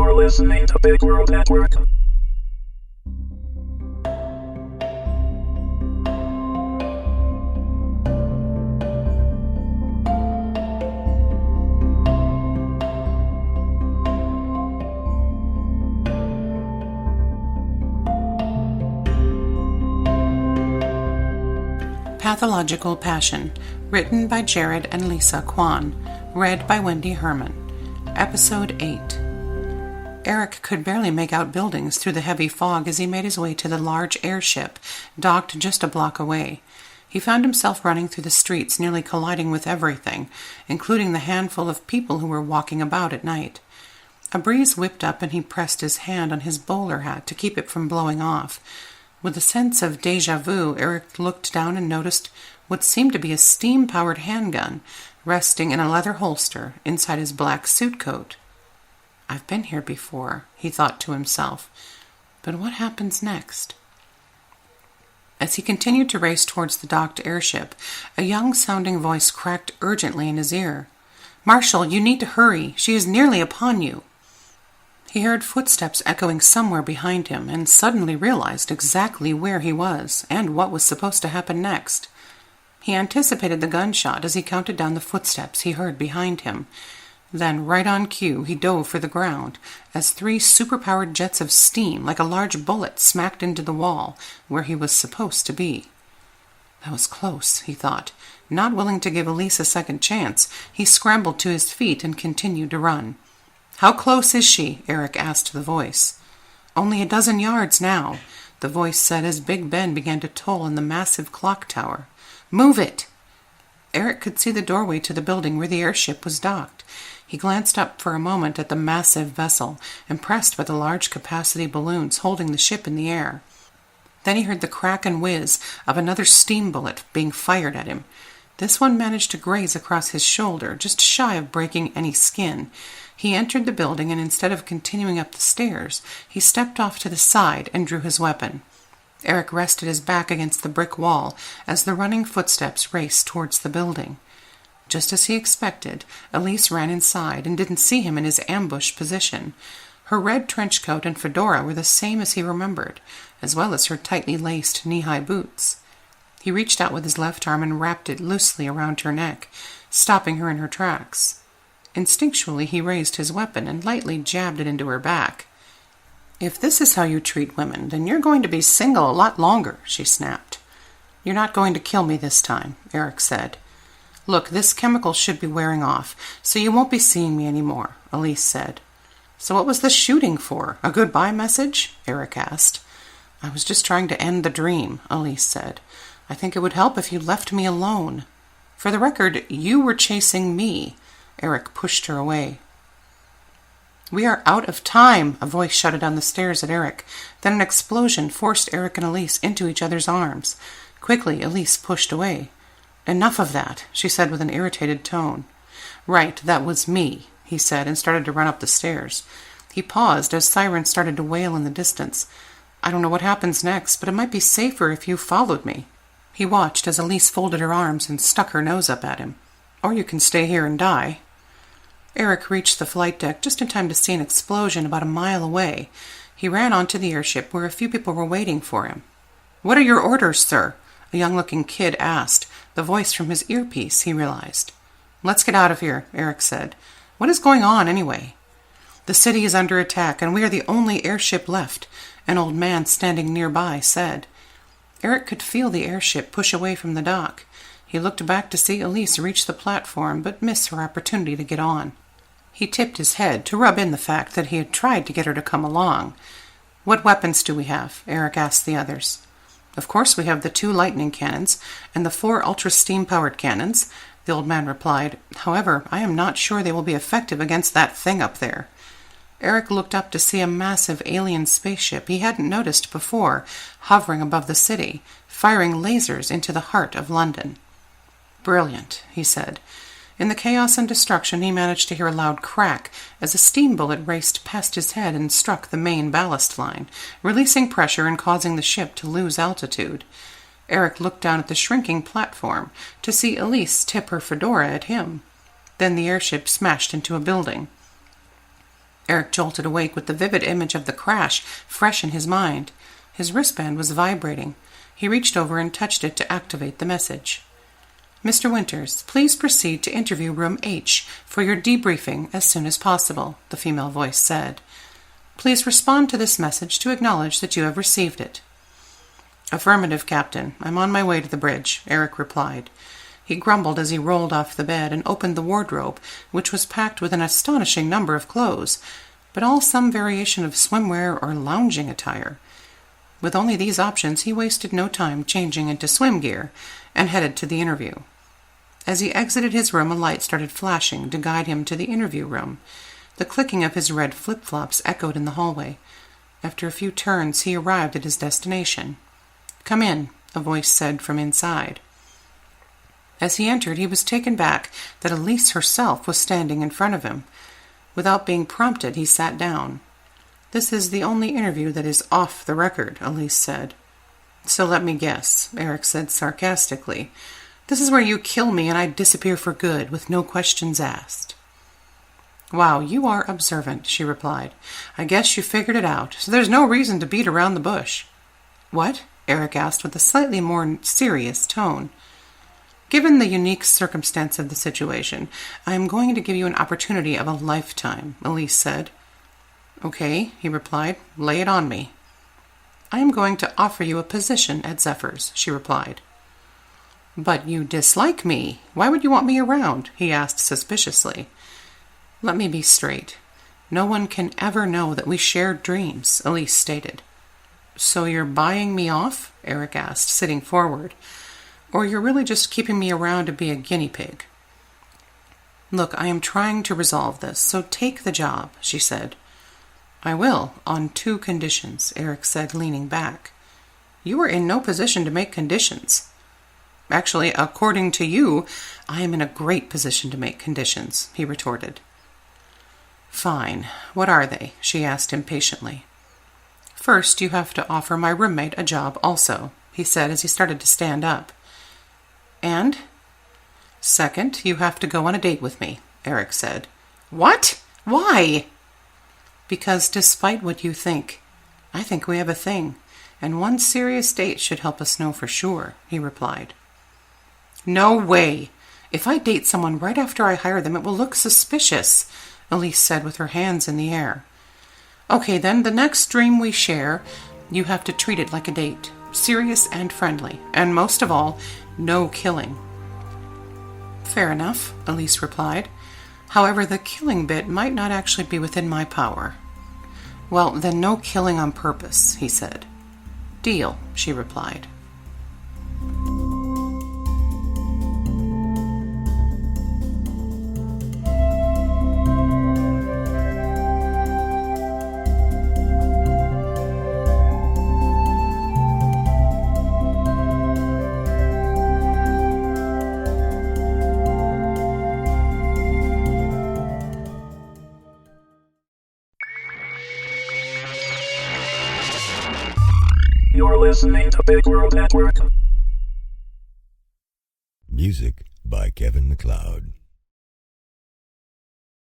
You're listening to Big World Network. Pathological Passion, written by Jared and Lisa Kwan, read by Wendy Herman. Episode 8. Eric could barely make out buildings through the heavy fog as he made his way to the large airship, docked just a block away. He found himself running through the streets, nearly colliding with everything, including the handful of people who were walking about at night. A breeze whipped up and he pressed his hand on his bowler hat to keep it from blowing off. With a sense of déjà vu, Eric looked down and noticed what seemed to be a steam-powered handgun resting in a leather holster inside his black suit coat. "I've been here before," he thought to himself. But what happens next? As he continued to race towards the docked airship, a young-sounding voice cracked urgently in his ear. "Marshal, you need to hurry. She is nearly upon you." He heard footsteps echoing somewhere behind him and suddenly realized exactly where he was and what was supposed to happen next. He anticipated the gunshot as he counted down the footsteps he heard behind him. Then, right on cue, he dove for the ground as 3 superpowered jets of steam, like a large bullet, smacked into the wall where he was supposed to be. That was close, he thought. Not willing to give Elise a second chance, he scrambled to his feet and continued to run. "How close is she?" Eric asked the voice. "Only a dozen yards now," the voice said as Big Ben began to toll in the massive clock tower. "Move it!" Eric could see the doorway to the building where the airship was docked. He glanced up for a moment at the massive vessel, impressed by the large capacity balloons holding the ship in the air. Then he heard the crack and whiz of another steam bullet being fired at him. This one managed to graze across his shoulder, just shy of breaking any skin. He entered the building, and instead of continuing up the stairs, he stepped off to the side and drew his weapon. Eric rested his back against the brick wall as the running footsteps raced towards the building. Just as he expected, Elise ran inside and didn't see him in his ambush position. Her red trench coat and fedora were the same as he remembered, as well as her tightly laced knee-high boots. He reached out with his left arm and wrapped it loosely around her neck, stopping her in her tracks. Instinctually, he raised his weapon and lightly jabbed it into her back. "If this is how you treat women, then you're going to be single a lot longer," she snapped. "You're not going to kill me this time," Eric said. "Look, this chemical should be wearing off, so you won't be seeing me anymore," Elise said. "So what was the shooting for? A goodbye message?" Eric asked. "I was just trying to end the dream," Elise said. "I think it would help if you left me alone." "For the record, you were chasing me." Eric pushed her away. "We are out of time," a voice shouted down the stairs at Eric. Then an explosion forced Eric and Elise into each other's arms. Quickly, Elise pushed away. "Enough of that," she said with an irritated tone. "Right, that was me," he said, and started to run up the stairs. He paused as sirens started to wail in the distance. "I don't know what happens next, but it might be safer if you followed me." He watched as Elise folded her arms and stuck her nose up at him. "Or you can stay here and die." Eric reached the flight deck just in time to see an explosion about a mile away. He ran onto the airship where a few people were waiting for him. "What are your orders, sir?" a young-looking kid asked, the voice from his earpiece, he realized. "Let's get out of here," Eric said. "What is going on, anyway?" "The city is under attack, and we are the only airship left," an old man standing nearby said. Eric could feel the airship push away from the dock. He looked back to see Elise reach the platform, but miss her opportunity to get on. He tipped his head to rub in the fact that he had tried to get her to come along. "What weapons do we have?" Eric asked the others. "Of course we have the 2 lightning cannons and the 4 ultra-steam-powered cannons," the old man replied. "However, I am not sure they will be effective against that thing up there." Eric looked up to see a massive alien spaceship he hadn't noticed before, hovering above the city, firing lasers into the heart of London. "Brilliant," he said. In the chaos and destruction, he managed to hear a loud crack as a steam bullet raced past his head and struck the main ballast line, releasing pressure and causing the ship to lose altitude. Eric looked down at the shrinking platform to see Elise tip her fedora at him. Then the airship smashed into a building. Eric jolted awake with the vivid image of the crash fresh in his mind. His wristband was vibrating. He reached over and touched it to activate the message. "Mr. Winters, please proceed to interview room H for your debriefing as soon as possible," the female voice said. "Please respond to this message to acknowledge that you have received it." "Affirmative, Captain. I'm on my way to the bridge," Eric replied. He grumbled as he rolled off the bed and opened the wardrobe, which was packed with an astonishing number of clothes, but all some variation of swimwear or lounging attire. With only these options, he wasted no time changing into swim gear and headed to the interview. As he exited his room, a light started flashing to guide him to the interview room. The clicking of his red flip-flops echoed in the hallway. After a few turns, he arrived at his destination. "Come in," a voice said from inside. As he entered, he was taken back that Elise herself was standing in front of him. Without being prompted, he sat down. "This is the only interview that is off the record," Elise said. "So let me guess," Eric said sarcastically. "This is where you kill me and I disappear for good, with no questions asked." "Wow, you are observant," she replied. "I guess you figured it out, so there's no reason to beat around the bush." "What?" Eric asked with a slightly more serious tone. "Given the unique circumstance of the situation, I am going to give you an opportunity of a lifetime," Elise said. "Okay," he replied. "Lay it on me." "I am going to offer you a position at Zephyr's," she replied. "But you dislike me. Why would you want me around?" he asked suspiciously. "Let me be straight. No one can ever know that we shared dreams," Elise stated. "So you're buying me off?" Eric asked, sitting forward. "Or you're really just keeping me around to be a guinea pig?" "Look, I am trying to resolve this, so take the job," she said. "I will, on 2 conditions," Eric said, leaning back. "You are in no position to make conditions." "Actually, according to you, I am in a great position to make conditions," he retorted. "Fine. What are they?" she asked impatiently. "First, you have to offer my roommate a job also," he said as he started to stand up. "And?" "Second, you have to go on a date with me," Eric said. "What? Why?" "Because despite what you think, I think we have a thing, and one serious date should help us know for sure," he replied. "No way! If I date someone right after I hire them, it will look suspicious," Elise said with her hands in the air. "Okay, then, the next dream we share, you have to treat it like a date, serious and friendly, and most of all, no killing." "Fair enough," Elise replied. "However, the killing bit might not actually be within my power." "Well, then no killing on purpose," he said. "Deal," she replied. You're listening to Big World Network. Music by Kevin MacLeod.